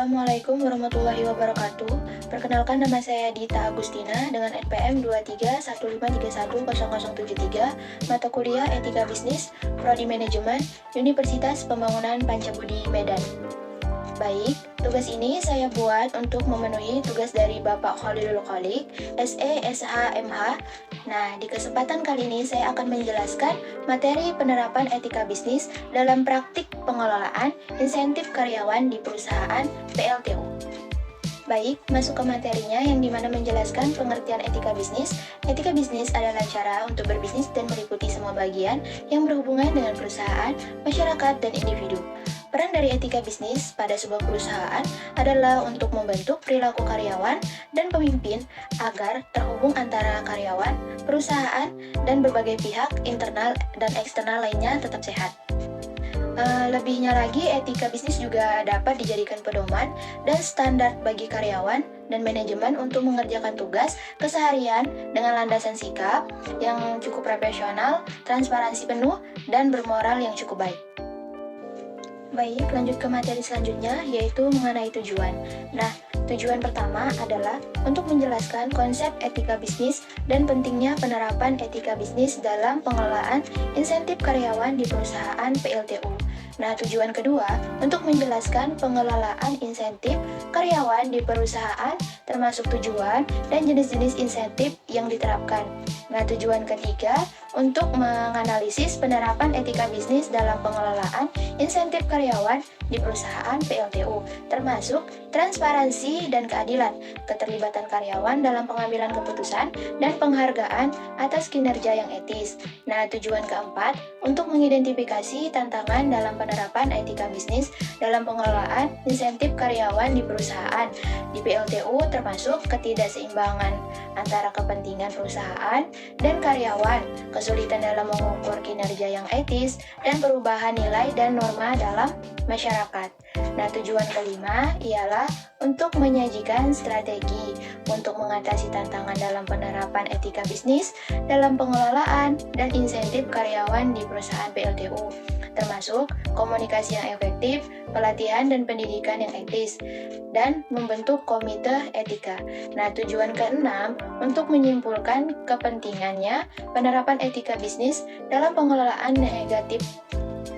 Assalamualaikum warahmatullahi wabarakatuh. Perkenalkan, nama saya Dita Agustina dengan NPM 2315310073, mata kuliah Etika Bisnis, Prodi Manajemen, Universitas Pembangunan Pancabudi, Medan. Baik, tugas ini saya buat untuk memenuhi tugas dari Bapak Khalilul Kholik, SE, SH, MH. Nah, di kesempatan kali ini saya akan menjelaskan materi penerapan etika bisnis dalam praktik pengelolaan insentif karyawan di perusahaan PLTU. Baik, masuk ke materinya yang dimana menjelaskan pengertian etika bisnis. Etika bisnis adalah cara untuk berbisnis dan meliputi semua bagian yang berhubungan dengan perusahaan, masyarakat, dan individu. Peran dari etika bisnis pada sebuah perusahaan adalah untuk membentuk perilaku karyawan dan pemimpin agar terhubung antara karyawan, perusahaan, dan berbagai pihak internal dan eksternal lainnya tetap sehat. Lebihnya lagi, etika bisnis juga dapat dijadikan pedoman dan standar bagi karyawan dan manajemen untuk mengerjakan tugas keseharian dengan landasan sikap yang cukup profesional, transparansi penuh, dan bermoral yang cukup baik. Baik, lanjut ke materi selanjutnya, yaitu mengenai tujuan. Nah, tujuan pertama adalah untuk menjelaskan konsep etika bisnis dan pentingnya penerapan etika bisnis dalam pengelolaan insentif karyawan di perusahaan PLTU. Nah, tujuan kedua untuk menjelaskan pengelolaan insentif karyawan di perusahaan, termasuk tujuan dan jenis-jenis insentif yang diterapkan. Nah, tujuan ketiga untuk menganalisis penerapan etika bisnis dalam pengelolaan insentif karyawan di perusahaan PLTU, termasuk transparansi dan keadilan, keterlibatan karyawan dalam pengambilan keputusan, dan penghargaan atas kinerja yang etis. Nah, tujuan keempat untuk mengidentifikasi tantangan dalam penerapan etika bisnis dalam pengelolaan insentif karyawan di perusahaan di PLTU, termasuk ketidakseimbangan antara kepentingan perusahaan dan karyawan, kesulitan dalam mengukur kinerja yang etis, dan perubahan nilai dan norma dalam masyarakat. Nah, tujuan kelima ialah untuk menyajikan strategi untuk mengatasi tantangan dalam penerapan etika bisnis dalam pengelolaan dan insentif karyawan di perusahaan PLTU, termasuk komunikasi yang efektif, pelatihan dan pendidikan yang etis, dan membentuk komite etika. Nah, tujuan keenam untuk menyimpulkan kepentingannya penerapan etika bisnis dalam pengelolaan negatif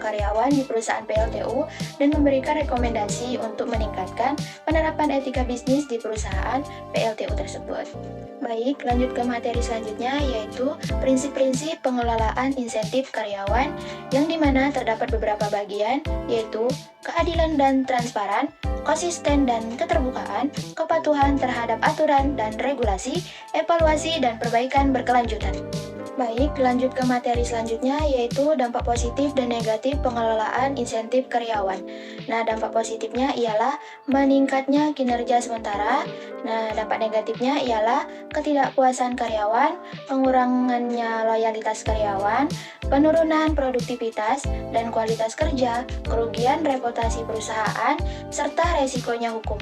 karyawan di perusahaan PLTU dan memberikan rekomendasi untuk meningkatkan penerapan etika bisnis di perusahaan PLTU tersebut. Baik, lanjut ke materi selanjutnya, yaitu prinsip-prinsip pengelolaan insentif karyawan, yang dimana terdapat beberapa bagian, yaitu keadilan dan transparan, konsisten dan keterbukaan, kepatuhan terhadap aturan dan regulasi, evaluasi dan perbaikan berkelanjutan. Baik, lanjut ke materi selanjutnya, yaitu dampak positif dan negatif pengelolaan insentif karyawan. Nah, dampak positifnya ialah meningkatnya kinerja sementara. Nah, dampak negatifnya ialah ketidakpuasan karyawan, pengurangannya loyalitas karyawan, penurunan produktivitas dan kualitas kerja, kerugian reputasi perusahaan, serta resikonya hukum.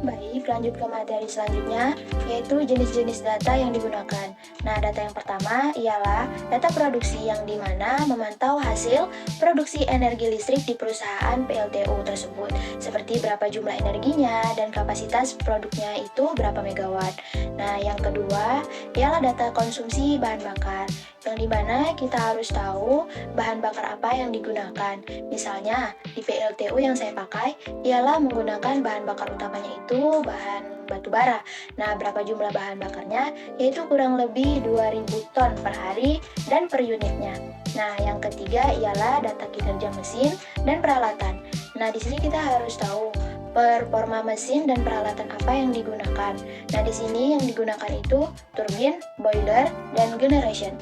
Baik, lanjut ke materi selanjutnya, yaitu jenis-jenis data yang digunakan. Nah, data yang pertama ialah data produksi, yang dimana memantau hasil produksi energi listrik di perusahaan PLTU tersebut, seperti berapa jumlah energinya dan kapasitas produknya itu berapa megawatt. Nah, yang kedua ialah data konsumsi bahan bakar, yang dimana kita harus tahu bahan bakar apa yang digunakan. Misalnya, di PLTU yang saya pakai ialah menggunakan bahan bakar utamanya itu bahan batu bara. Nah, berapa jumlah bahan bakarnya? Yaitu kurang lebih 2000 ton per hari dan per unitnya. Nah, yang ketiga ialah data kinerja mesin dan peralatan. Nah, di sini kita harus tahu performa mesin dan peralatan apa yang digunakan. Nah, di sini yang digunakan itu turbin, boiler, dan generation.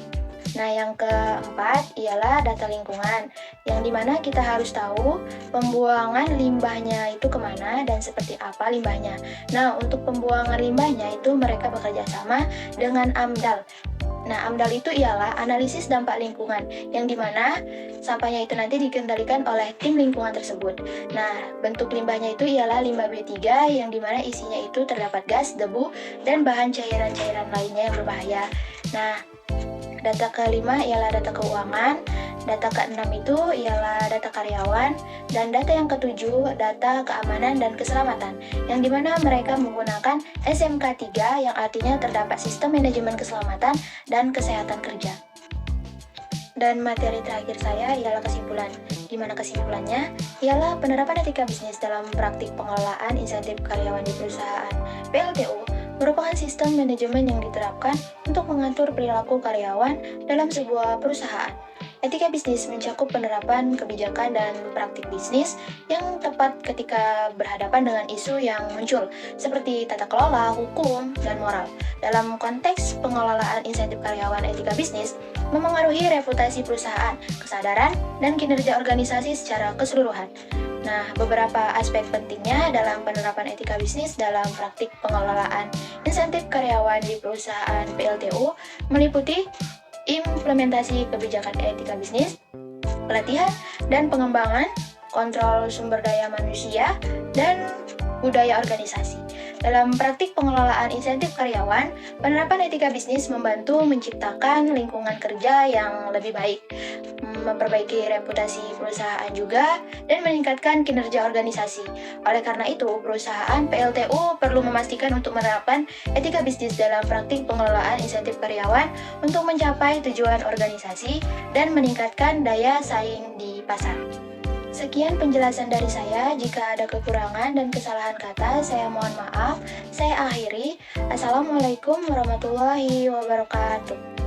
Nah, yang keempat ialah data lingkungan, yang dimana kita harus tahu pembuangan limbahnya itu kemana dan seperti apa limbahnya. Nah, untuk pembuangan limbahnya itu mereka bekerja sama dengan AMDAL. Nah, AMDAL itu ialah analisis dampak lingkungan, yang dimana sampahnya itu nanti dikendalikan oleh tim lingkungan tersebut. Nah, bentuk limbahnya itu ialah limbah B3, yang dimana isinya itu terdapat gas, debu, dan bahan cairan-cairan lainnya yang berbahaya. Nah, data kelima ialah data keuangan. Data keenam itu ialah data karyawan, dan data yang ketujuh data keamanan dan keselamatan, yang dimana mereka menggunakan SMK 3 yang artinya terdapat sistem manajemen keselamatan dan kesehatan kerja. Dan materi terakhir saya ialah kesimpulan. Di mana kesimpulannya ialah penerapan etika bisnis dalam praktik pengelolaan insentif karyawan di perusahaan PLTU merupakan sistem manajemen yang diterapkan untuk mengatur perilaku karyawan dalam sebuah perusahaan. Etika bisnis mencakup penerapan kebijakan dan praktik bisnis yang tepat ketika berhadapan dengan isu yang muncul, seperti tata kelola, hukum, dan moral. Dalam konteks pengelolaan insentif karyawan, etika bisnis memengaruhi reputasi perusahaan, kesadaran, dan kinerja organisasi secara keseluruhan. Nah, beberapa aspek pentingnya dalam penerapan etika bisnis dalam praktik pengelolaan insentif karyawan di perusahaan PLTU meliputi implementasi kebijakan etika bisnis, pelatihan dan pengembangan, kontrol sumber daya manusia, dan budaya organisasi. Dalam praktik pengelolaan insentif karyawan, penerapan etika bisnis membantu menciptakan lingkungan kerja yang lebih baik, memperbaiki reputasi perusahaan juga, dan meningkatkan kinerja organisasi. Oleh karena itu, perusahaan PLTU perlu memastikan untuk menerapkan etika bisnis dalam praktik pengelolaan insentif karyawan untuk mencapai tujuan organisasi dan meningkatkan daya saing di pasar. Sekian penjelasan dari saya. Jika ada kekurangan dan kesalahan kata, saya mohon maaf. Saya akhiri. Assalamualaikum warahmatullahi wabarakatuh.